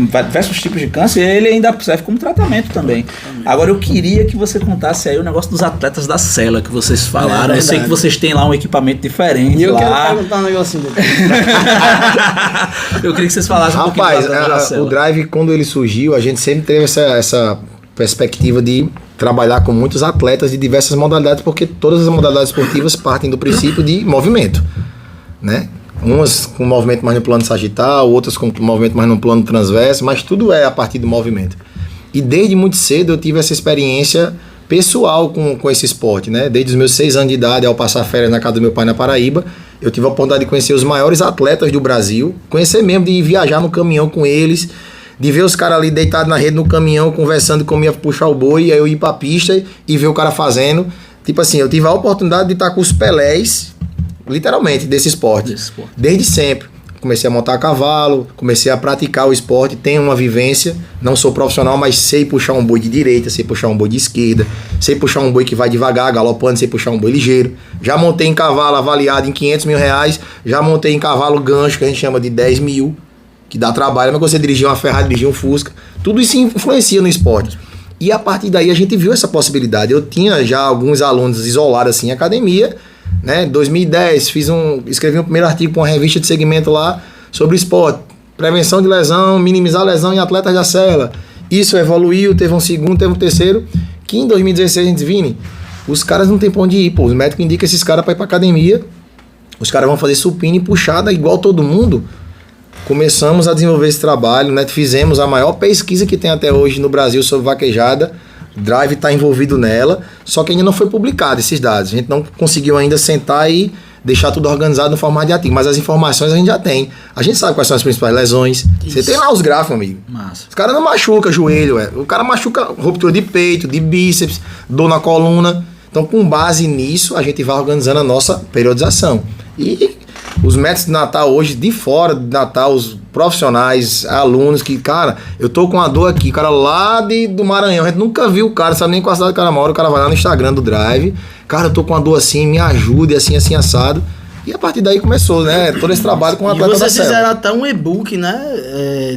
diversos tipos de câncer, e ele ainda serve como tratamento também. Agora eu queria que você contasse aí o negócio dos atletas da cela que vocês falaram. Eu sei que vocês têm lá um equipamento diferente. E eu lá. quero perguntar um negocinho dele. Eu queria que vocês falassem um pouquinho da cela. O Drive, quando ele surgiu, a gente sempre teve essa perspectiva de trabalhar com muitos atletas de diversas modalidades, porque todas as modalidades esportivas partem do princípio de movimento, né? Umas com movimento mais no plano sagital, outras com movimento mais no plano transverso, mas tudo é a partir do movimento. E desde muito cedo eu tive essa experiência pessoal com esse esporte, né? Desde os meus 6 anos de idade, ao passar férias na casa do meu pai na Paraíba, eu tive a oportunidade de conhecer os maiores atletas do Brasil, conhecer mesmo, de viajar no caminhão com eles, de ver os caras ali deitados na rede no caminhão, conversando como ia puxar o boi, aí eu ir pra pista e ver o cara fazendo. Tipo assim, eu tive a oportunidade de estar com os Pelés, literalmente, desse esporte. Desde sempre. Comecei a montar a cavalo, comecei a praticar o esporte, tenho uma vivência, não sou profissional, mas sei puxar um boi de direita, sei puxar um boi de esquerda, sei puxar um boi que vai devagar, galopando, sei puxar um boi ligeiro. Já montei em cavalo avaliado em R$500 mil, já montei em cavalo gancho, que a gente chama de 10 mil, que dá trabalho, mas você dirigir uma Ferrari, dirigir um Fusca, tudo isso influencia no esporte. E a partir daí a gente viu essa possibilidade. Eu tinha já alguns alunos isolados assim em academia, né? Em 2010 escrevi um primeiro artigo para uma revista de segmento lá sobre esporte, prevenção de lesão, minimizar lesão em atletas da cela. Isso evoluiu, teve um segundo, teve um terceiro, que em 2016 a gente viu, os caras não tem pra onde ir, pô. Os médicos indicam esses caras para ir para academia, os caras vão fazer supino e puxada igual todo mundo. Começamos a desenvolver esse trabalho, né? Fizemos a maior pesquisa que tem até hoje no Brasil sobre vaquejada. O Drive está envolvido nela, só que ainda não foi publicado esses dados. A gente não conseguiu ainda sentar e deixar tudo organizado no formato de artigo, mas as informações a gente já tem. A gente sabe quais são as principais lesões. Isso. Você tem lá os gráficos, amigo. Massa. Os caras não machucam joelho, o cara machuca ruptura de peito, de bíceps, dor na coluna. Então, com base nisso, a gente vai organizando a nossa periodização. E os médicos de Natal hoje, de fora de Natal, os profissionais, alunos que, cara, eu tô com uma dor aqui, o cara lá do Maranhão, a gente nunca viu o cara, sabe nem qual cidade o cara mora, o cara vai lá no Instagram do Drive, cara, eu tô com uma dor assim, me ajude, assim, assado. E a partir daí começou, né? Todo esse trabalho com o atleta da célula. E vocês fizeram até um e-book, né?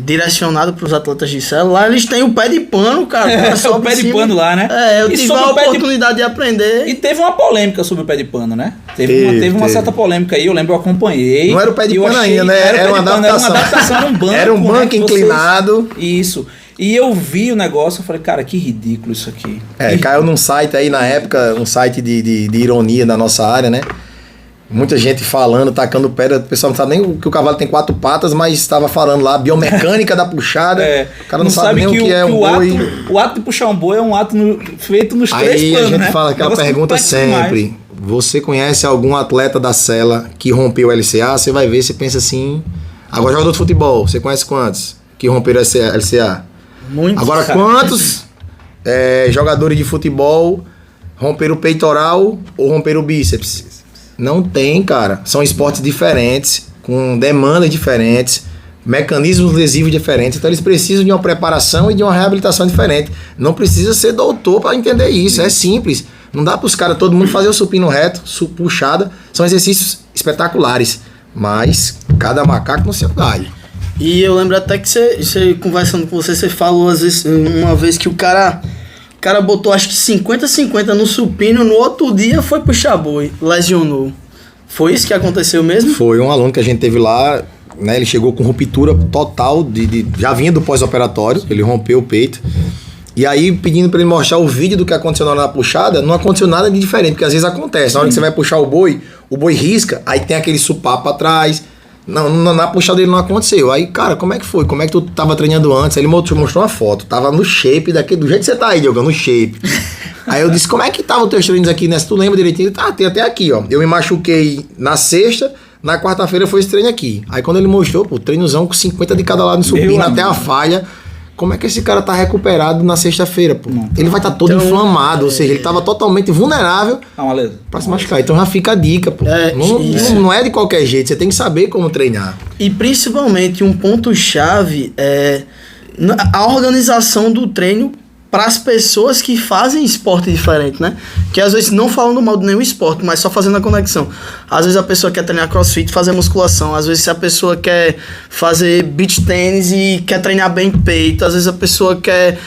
Direcionado para os atletas de célula. Lá eles têm o pé de pano, cara. O pé de pano lá, né? Eu tive a oportunidade de aprender. E teve uma polêmica sobre o pé de pano, né? Teve uma certa polêmica aí, eu lembro, eu acompanhei. Não era o pé de pano ainda, né? Era uma adaptação. Era um banco. Era um banco inclinado. Isso. E eu vi o negócio, eu falei, cara, que ridículo isso aqui. Caiu num site aí na época, um site de ironia da nossa área, né? Muita gente falando, tacando pedra, o pessoal não sabe nem que o cavalo tem 4 patas, mas estava falando lá, biomecânica da puxada, o cara não sabe nem o que é um boi. O ato de puxar um boi é um ato feito nos 3 planos, né? Aí a gente fala aquela pergunta sempre, você conhece algum atleta da cela que rompeu o LCA? Você vai ver, você pensa assim, agora jogador de futebol, você conhece quantos que romperam o LCA? Muitos. Agora quantos jogadores de futebol romperam o peitoral ou romperam o bíceps? Não tem, cara. São esportes diferentes, com demandas diferentes, mecanismos lesivos diferentes. Então eles precisam de uma preparação e de uma reabilitação diferente. Não precisa ser doutor para entender isso. É simples. Não dá para os caras, todo mundo fazer o supino reto, puxada. São exercícios espetaculares. Mas cada macaco no seu galho. E eu lembro até que você conversando com você falou às vezes, uma vez que o cara botou acho que 50-50 no supino, no outro dia foi puxar boi, lesionou. Foi isso que aconteceu mesmo? Foi um aluno que a gente teve lá, né? Ele chegou com ruptura total, já vinha do pós-operatório, ele rompeu o peito. E aí, pedindo pra ele mostrar o vídeo do que aconteceu na hora da puxada, não aconteceu nada de diferente, porque às vezes acontece. Na hora que você vai puxar o boi risca, aí tem aquele supapo atrás. Não, na puxada dele não aconteceu. Aí, cara, como é que foi? Como é que tu tava treinando antes? Aí ele mostrou uma foto. Tava no shape do jeito que você tá aí, Diogo, no shape. Aí eu disse, como é que tava os teus treinos aqui, né? Se tu lembra direitinho? Tem até aqui, ó. Eu me machuquei na sexta, na quarta-feira foi esse treino aqui. Aí quando ele mostrou, pô, treinozão com 50 de cada lado no supino, até a falha. Como é que esse cara tá recuperado na sexta-feira, pô? Ele vai estar todo inflamado, ou seja, ele tava totalmente vulnerável pra se machucar. Então já fica a dica, pô. Não é de qualquer jeito, você tem que saber como treinar. E principalmente um ponto-chave é a organização do treino para as pessoas que fazem esporte diferente, né? Que às vezes não falando mal de nenhum esporte, mas só fazendo a conexão. Às vezes a pessoa quer treinar crossfit, fazer musculação. Às vezes a pessoa quer fazer beach tênis e quer treinar bem peito. Às vezes a pessoa quer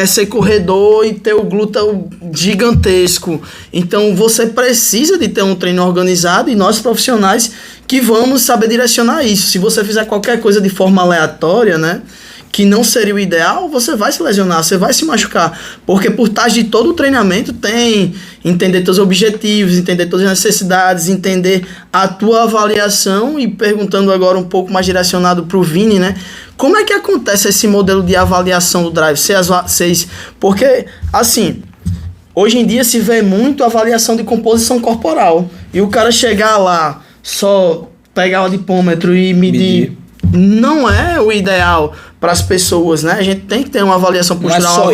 ser corredor e ter o glúteo gigantesco. Então você precisa de ter um treino organizado, e nós profissionais que vamos saber direcionar isso. Se você fizer qualquer coisa de forma aleatória, né, que não seria o ideal, você vai se lesionar, você vai se machucar. Porque por trás de todo o treinamento tem entender teus objetivos, entender todas as necessidades, entender a tua avaliação. E perguntando agora um pouco mais direcionado para o Vini, né? Como é que acontece esse modelo de avaliação do Drive? Porque, assim, hoje em dia se vê muito avaliação de composição corporal. E o cara chegar lá, só pegar o adipômetro e medir. Não é o ideal para as pessoas, né? A gente tem que ter uma avaliação postural,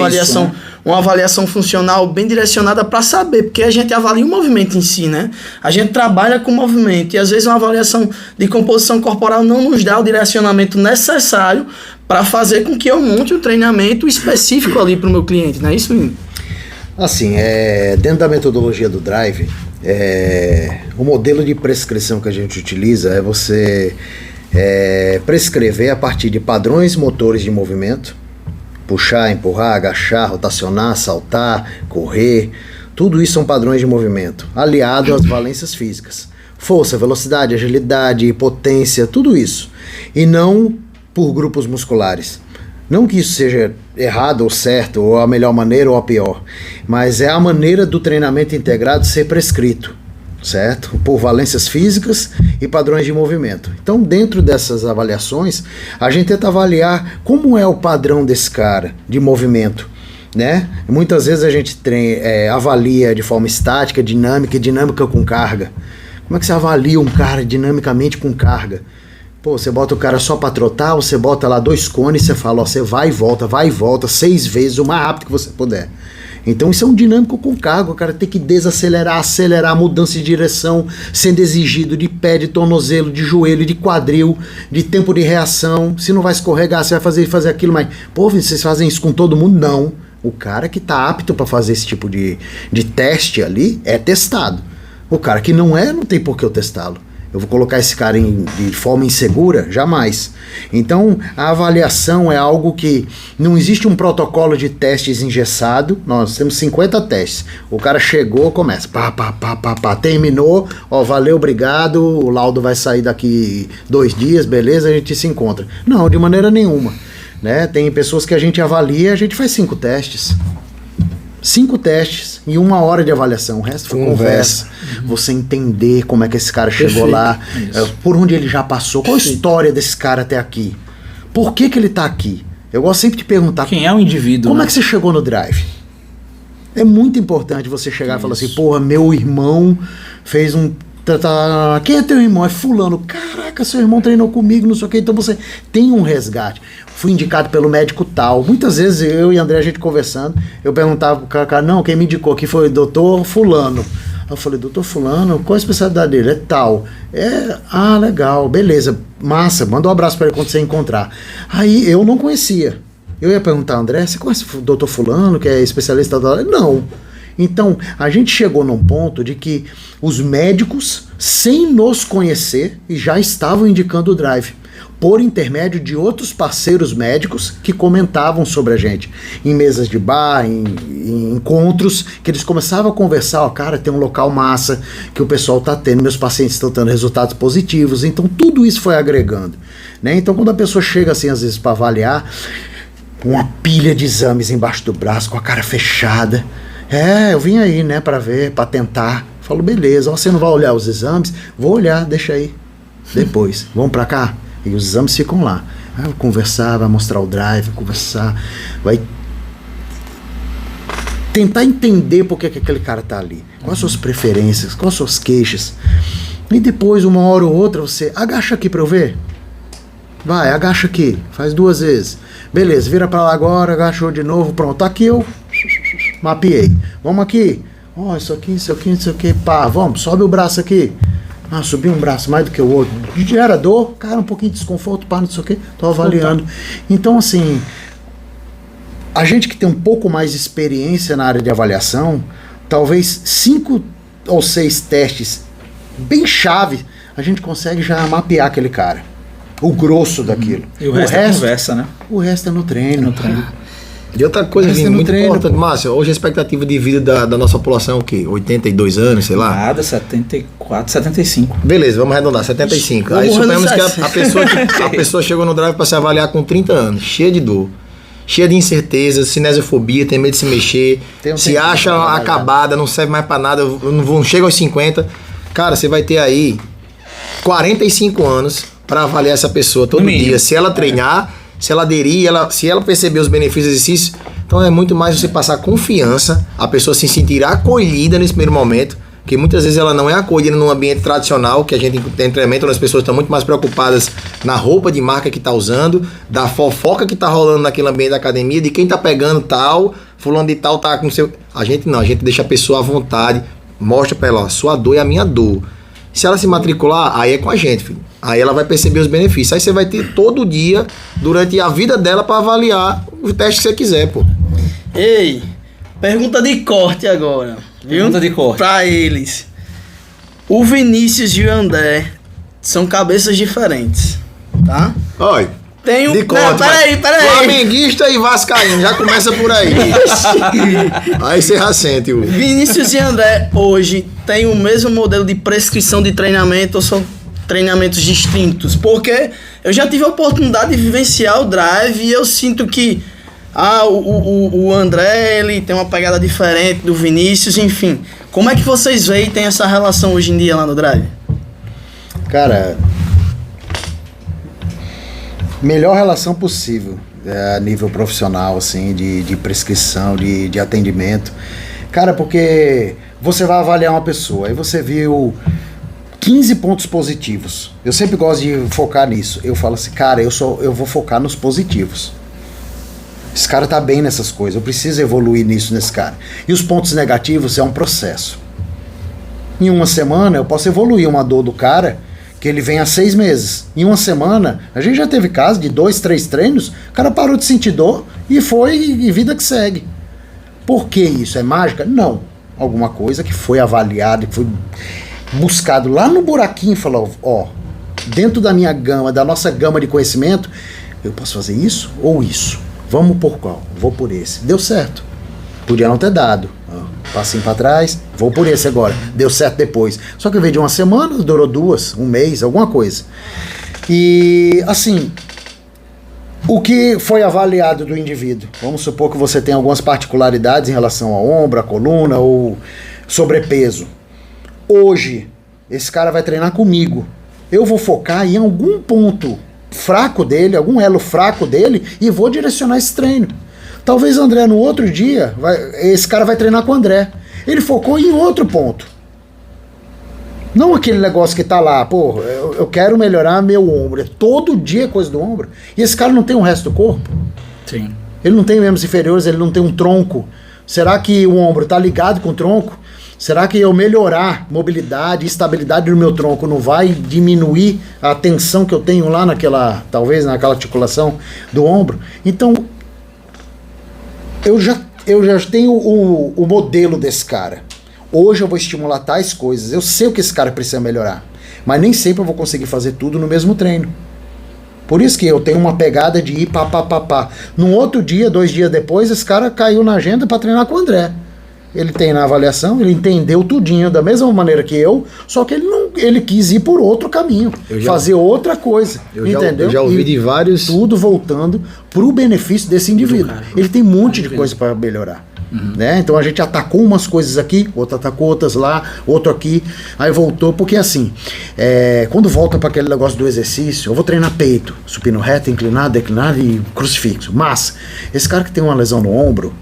uma avaliação funcional bem direcionada para saber, porque a gente avalia o movimento em si, né? A gente trabalha com o movimento, e às vezes uma avaliação de composição corporal não nos dá o direcionamento necessário para fazer com que eu monte um treinamento específico ali para o meu cliente, não é isso, Vini? Assim, dentro da metodologia do Drive, o modelo de prescrição que a gente utiliza é você prescrever a partir de padrões motores de movimento: puxar, empurrar, agachar, rotacionar, saltar, correr. Tudo isso são padrões de movimento, aliado às valências físicas: força, velocidade, agilidade, potência, tudo isso. E não por grupos musculares. Não que isso seja errado ou certo, ou a melhor maneira ou a pior, mas é a maneira do treinamento integrado ser prescrito, certo? Por valências físicas e padrões de movimento. Então, dentro dessas avaliações, a gente tenta avaliar como é o padrão desse cara de movimento, né? Muitas vezes a gente avalia de forma estática, dinâmica e dinâmica com carga. Como é que você avalia um cara dinamicamente com carga? Pô, você bota o cara só pra trotar, você bota lá 2 cones e você fala, ó, você vai e volta 6 vezes, o mais rápido que você puder. Então isso é um dinâmico com carga, o cara tem que desacelerar, acelerar, mudança de direção, sendo exigido de pé, de tornozelo, de joelho, de quadril, de tempo de reação. Se não vai escorregar, você vai fazer aquilo, mas, pô, vocês fazem isso com todo mundo? Não. O cara que tá apto para fazer esse tipo de teste ali é testado. O cara que não tem por que eu testá-lo. Eu vou colocar esse cara de forma insegura? Jamais. Então, a avaliação é algo que não existe um protocolo de testes engessado. Nós temos 50 testes. O cara chegou, começa. Terminou. Ó, valeu, obrigado. O laudo vai sair daqui 2 dias, beleza? A gente se encontra. Não, de maneira nenhuma. Né? Tem pessoas que a gente avalia, a gente faz 5 testes. 5 testes e 1 hora de avaliação. O resto foi conversa. Você entender como é que esse cara chegou lá, por onde ele já passou, qual a história desse cara até aqui, por que ele tá aqui. Eu gosto sempre de perguntar: quem é o indivíduo? Como é que você chegou no Drive? É muito importante você chegar e falar assim: porra, meu irmão fez um... Quem é teu irmão? É fulano. Caraca, seu irmão treinou comigo, não sei o que. Então você tem um resgate. Fui indicado pelo médico tal. Muitas vezes eu e André, a gente conversando, eu perguntava pro cara: não, quem me indicou aqui foi o doutor fulano. Eu falei: doutor fulano, qual a especialidade dele? É tal. Legal, beleza, massa, manda um abraço para ele quando você encontrar. Aí eu não conhecia. Eu ia perguntar: André, você conhece o doutor fulano, que é especialista da... Não. Então, a gente chegou num ponto de que os médicos, sem nos conhecer, já estavam indicando o Drive, por intermédio de outros parceiros médicos que comentavam sobre a gente, em mesas de bar, em encontros, que eles começavam a conversar: ó, cara, tem um local massa que o pessoal tá tendo, meus pacientes estão tendo resultados positivos. Então, tudo isso foi agregando, né? Então, quando a pessoa chega assim, às vezes, para avaliar, uma pilha de exames embaixo do braço, com a cara fechada... eu vim aí, né, pra ver, pra tentar. Falo: beleza, você não vai olhar os exames? Vou olhar, deixa aí. Depois, vamos pra cá? E os exames ficam lá. Aí eu conversar, vai mostrar o Drive, conversar, vai tentar entender por que aquele cara tá ali. Quais as suas preferências, quais as suas queixas. E depois, uma hora ou outra, você agacha aqui pra eu ver. Vai, agacha aqui, faz 2 vezes. Beleza, vira pra lá agora, agachou de novo, pronto. Aqui eu... mapeei. Vamos aqui. Ó, isso aqui, pá, vamos, sobe o braço aqui. Subi um braço mais do que o outro. Gera dor, cara, um pouquinho de desconforto, pá, não sei o que. Tô avaliando. Então, assim, A gente que tem um pouco mais de experiência na área de avaliação, talvez 5 ou 6 testes bem chave, a gente consegue já mapear aquele cara. O grosso daquilo. E o resto é conversa, né? O resto é no treino. E outra coisa, Vini, muito importante, Márcio, hoje a expectativa de vida da nossa população é o quê? 82 anos, sei lá? Nada, 74, 75. Beleza, vamos arredondar, 75. Aí suponhamos que a pessoa chegou no drive para se avaliar com 30 anos, cheia de dor, cheia de incerteza, cinesiofobia, tem medo de se mexer, se acha acabada, não serve mais para nada, não chega aos 50. Cara, você vai ter aí 45 anos para avaliar essa pessoa todo dia. Se ela treinar, se ela aderir, se ela perceber os benefícios do exercício, então é muito mais você passar confiança, a pessoa se sentir acolhida nesse primeiro momento, que muitas vezes ela não é acolhida num ambiente tradicional, que a gente tem treinamento, onde as pessoas estão muito mais preocupadas na roupa de marca que está usando, da fofoca que está rolando naquele ambiente da academia, de quem está pegando tal, fulano de tal tá com seu... A gente não, a gente deixa a pessoa à vontade, mostra para ela, ó, sua dor é a minha dor. Se ela se matricular, aí é com a gente, filho. Aí ela vai perceber os benefícios. Aí você vai ter todo dia, durante a vida dela, para avaliar o teste que você quiser, pô. Ei, pergunta de corte agora. Viu? Pergunta de corte. Pra eles. O Vinícius e o André são cabeças diferentes, tá? Olha, Tem um... de corte, peraí. flamenguista e vascaíno, já começa por aí. Aí você já sente o... Vinícius e André hoje têm o mesmo modelo de prescrição de treinamento ou são treinamentos distintos? Porque eu já tive a oportunidade de vivenciar o drive e eu sinto que o André, ele tem uma pegada diferente do Vinícius, enfim. Como é que vocês veem e tem essa relação hoje em dia lá no drive? Cara, melhor relação possível a nível profissional, assim, de prescrição, de atendimento. Cara, porque você vai avaliar uma pessoa, aí você viu 15 pontos positivos. Eu sempre gosto de focar nisso. Eu falo assim, cara, eu vou focar nos positivos. Esse cara tá bem nessas coisas, eu preciso evoluir nisso nesse cara. E os pontos negativos é um processo. Em uma semana eu posso evoluir uma dor do cara que ele vem há 6 meses. Em uma semana, a gente já teve caso de 2, 3 treinos, o cara parou de sentir dor e foi, e vida que segue. Por que isso? É mágica? Não. Alguma coisa que foi avaliada, que foi buscado lá no buraquinho e falou, ó, dentro da minha gama, da nossa gama de conhecimento, eu posso fazer isso ou isso? Vamos por qual? Vou por esse. Deu certo. Podia não ter dado. Passinho pra trás, vou por esse agora. Deu certo depois. Só que veio de uma semana, durou 2, um mês, alguma coisa. E, assim, o que foi avaliado do indivíduo? Vamos supor que você tem algumas particularidades em relação ao ombro, à coluna ou sobrepeso. Hoje, esse cara vai treinar comigo. Eu vou focar em algum ponto fraco dele, algum elo fraco dele e vou direcionar esse treino. Talvez o André no outro dia, esse cara vai treinar com o André. Ele focou em outro ponto. Não aquele negócio que tá lá, pô, eu quero melhorar meu ombro. É todo dia coisa do ombro. E esse cara não tem o resto do corpo? Sim. Ele não tem membros inferiores, ele não tem um tronco. Será que o ombro tá ligado com o tronco? Será que eu melhorar mobilidade e estabilidade do meu tronco não vai diminuir a tensão que eu tenho lá naquela, talvez naquela articulação do ombro? Então, eu já tenho o modelo desse cara. Hoje eu vou estimular tais coisas. Eu sei o que esse cara precisa melhorar. Mas nem sempre eu vou conseguir fazer tudo no mesmo treino. Por isso que eu tenho uma pegada de ir pá. Num outro dia, 2 dias depois, esse cara caiu na agenda para treinar com o André. Ele tem na avaliação, ele entendeu tudinho da mesma maneira que eu, só que ele quis ir por outro caminho, fazer outra coisa, entendeu? Eu já ouvi de vários... Tudo voltando pro benefício desse indivíduo. Ele tem um monte de coisa para melhorar. Né? Então a gente atacou umas coisas aqui, outro atacou outras lá, outro aqui, aí voltou, porque assim, quando volta para aquele negócio do exercício, eu vou treinar peito, supino reto, inclinado, declinado e crucifixo, mas esse cara que tem uma lesão no ombro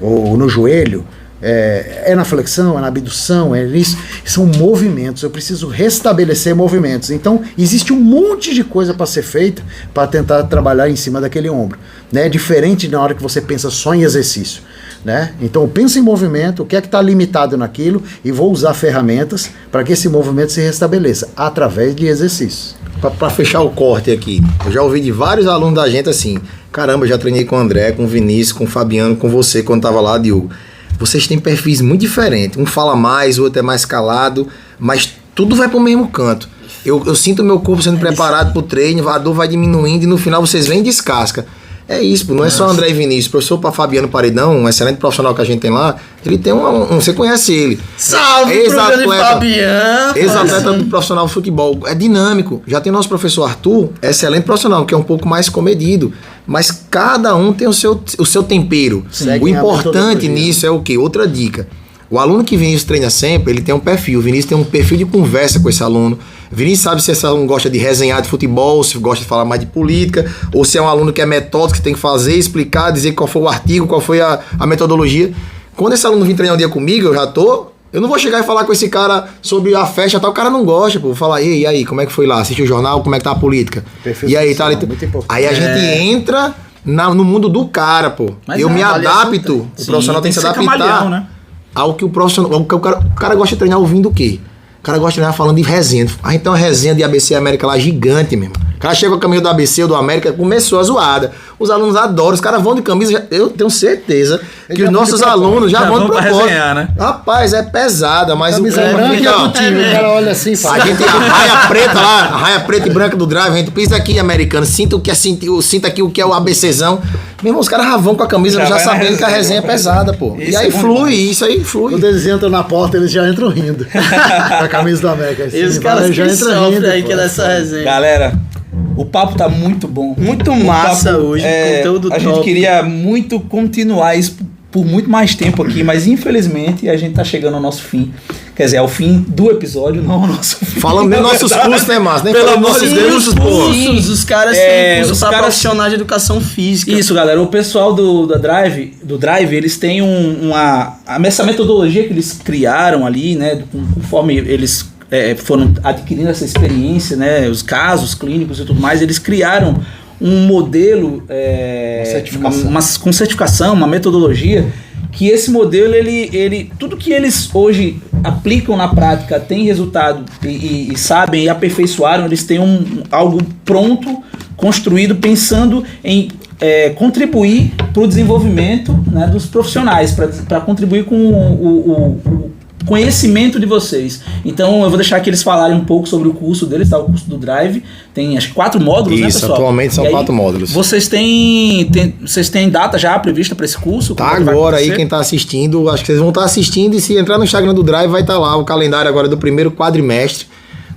ou no joelho, é na flexão, é na abdução, é isso, são movimentos, eu preciso restabelecer movimentos. Então existe um monte de coisa para ser feita para tentar trabalhar em cima daquele ombro, né? Diferente na hora que você pensa só em exercício, né? Então eu penso em movimento, o que é que está limitado naquilo e vou usar ferramentas para que esse movimento se restabeleça através de exercícios. pra fechar o corte aqui, eu já ouvi de vários alunos da gente assim, caramba, eu já treinei com o André, com o Vinícius, com o Fabiano, com você quando tava lá, Diogo. Vocês têm perfis muito diferentes. Um fala mais, o outro é mais calado, mas tudo vai pro mesmo canto. Eu sinto o meu corpo sendo preparado pro treino, a dor vai diminuindo e no final vocês vêm e descasca. É isso, pô, não é só André e Vinícius. O professor Fabiano Paredão, um excelente profissional que a gente tem lá, ele tem você conhece ele. Salve pro grande Fabiano! Ex-atleta do profissional de futebol. É dinâmico. Já tem o nosso professor Arthur, excelente profissional, que é um pouco mais comedido. Mas cada um tem o seu tempero. O importante nisso é o quê? Outra dica. O aluno que Vinícius treina sempre, ele tem um perfil. O Vinícius tem um perfil de conversa com esse aluno. O Vinícius sabe se esse aluno gosta de resenhar de futebol, se gosta de falar mais de política, ou se é um aluno que é metódico, que tem que fazer, explicar, dizer qual foi o artigo, qual foi a metodologia. Quando esse aluno vir treinar um dia comigo, eu não vou chegar e falar com esse cara sobre a festa, tal, o cara não gosta, pô. Vou falar, e aí, como é que foi lá? Assistiu o jornal, como é que tá a política? Perfil e aí, social, tá ali. Aí a gente entra no mundo do cara, pô. Mas eu me adapto, o profissional tem que se adaptar. Camaleão, né? Ao que o profissional. O cara gosta de treinar ouvindo o quê? O cara gosta de treinar falando de resenha. A gente tem uma resenha de ABC América lá gigante mesmo. O cara chega com a camisa do ABC ou do América, começou a zoada. Os alunos adoram, os caras vão de camisa. Eu tenho certeza que os nossos alunos já vão de propósito. Né? Rapaz, é pesada, mas camisa branca e do time. O cara olha assim e fala. A gente, a raia preta lá, a raia preta e branca do drive, a gente pisa aqui, americano, sinta aqui o que é o ABCzão. Mesmo os caras vão com a camisa já sabendo que a resenha é pesada, pô. E aí flui, isso aí flui. Quando eles entram na porta, eles já entram rindo. Com a camisa do América. E os caras já entram rindo aí que nessa resenha. Galera, o papo tá muito bom. Muito massa hoje, conteúdo top. A gente queria muito continuar isso por muito mais tempo aqui, mas infelizmente a gente tá chegando ao nosso fim. Quer dizer, ao fim do episódio, não ao nosso fim. Falando dos nossos cursos, né, Márcio? Nem falando dos nossos cursos, pô. Os caras têm curso para profissionais de educação física. Isso, galera. O pessoal do Drive, eles têm essa metodologia que eles criaram ali, né, conforme eles foram adquirindo essa experiência, né, os casos clínicos e tudo mais, eles criaram um modelo, com certificação, uma metodologia, que esse modelo, tudo que eles hoje aplicam na prática tem resultado e sabem e aperfeiçoaram, eles têm algo pronto, construído, pensando em contribuir para o desenvolvimento, né, dos profissionais, para contribuir com o conhecimento de vocês. Então eu vou deixar que eles falarem um pouco sobre o curso deles, tá? O curso do Drive tem acho que 4 módulos, né, pessoal? Atualmente são 4 módulos. Vocês têm data já prevista para esse curso? Tá agora aí, quem tá assistindo, acho que vocês vão estar assistindo, e se entrar no Instagram do Drive vai estar lá o calendário agora do primeiro quadrimestre.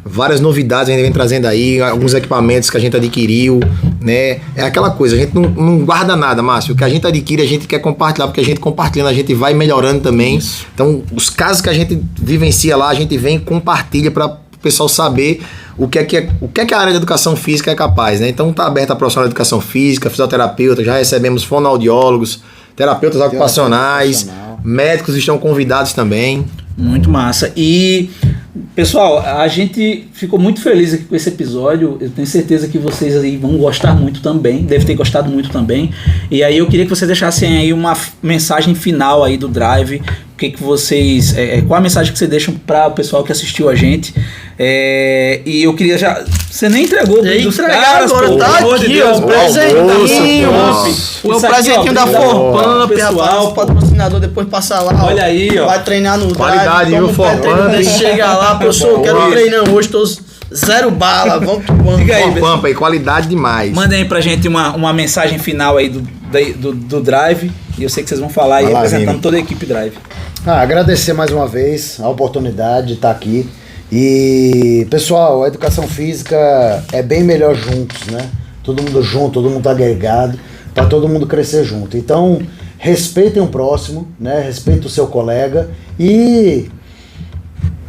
Várias novidades a gente vem trazendo aí, alguns equipamentos que a gente adquiriu, né? É aquela coisa, a gente não guarda nada, Márcio. O que a gente adquire, a gente quer compartilhar, porque a gente compartilhando, a gente vai melhorando também. Isso. Então, os casos que a gente vivencia lá, a gente vem e compartilha para o pessoal saber o que é a área de educação física é capaz, né? Então, tá aberta a profissional de educação física, fisioterapeuta, já recebemos fonoaudiólogos, terapeutas ocupacionais, médicos estão convidados também. Muito massa. E, pessoal, a gente ficou muito feliz aqui com esse episódio. Eu tenho certeza que vocês aí vão gostar muito também. Devem ter gostado muito também. E aí eu queria que vocês deixassem aí uma mensagem final aí do Drive. O que vocês... qual a mensagem que vocês deixam para o pessoal que assistiu a gente? E eu queria já... Você nem entregou dos caras, agora, pô. Tá aqui, ó. Presentinho. O presentinho da Forpump, pessoal. O patrocinador depois passa lá. Olha aí, ó. Vai treinar no Qualidade, Drive. viu, Forpump? Chega lá, pessoal. Quero treinar hoje, tô 0 bala. Vamos. Diga aí, Forpump aí, qualidade demais. Mandem aí pra gente uma mensagem final aí do Drive. E eu sei que vocês vão falar aí representando toda a equipe Drive. Agradecer mais uma vez a oportunidade de estar aqui. E, pessoal, a educação física é bem melhor juntos, né? Todo mundo junto, todo mundo agregado, para todo mundo crescer junto. Então, respeitem o próximo, né? Respeitem o seu colega e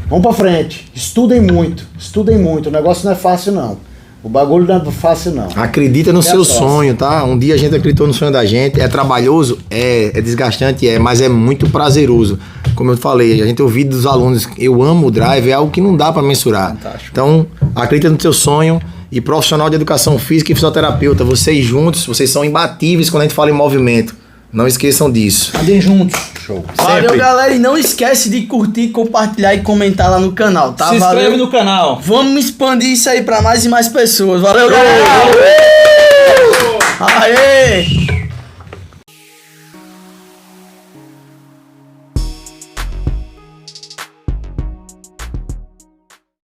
vamos para frente. Estudem muito. O negócio não é fácil, não. O bagulho não é fácil, não. Acredita no seu sonho, tá? Um dia a gente acreditou no sonho da gente. É trabalhoso? É desgastante? Mas é muito prazeroso. Como eu falei, a gente ouviu dos alunos, eu amo o Drive, é algo que não dá para mensurar. Fantástico. Então, acredita no seu sonho. E profissional de educação física e fisioterapeuta, vocês juntos, vocês são imbatíveis quando a gente fala em movimento. Não esqueçam disso. Andem juntos. Show. Valeu, Sempre. galera. E não esquece de curtir, compartilhar e comentar lá no canal, tá? Se inscreve Valeu. no canal. Vamos expandir isso aí pra mais e mais pessoas. Valeu, galera. Aê!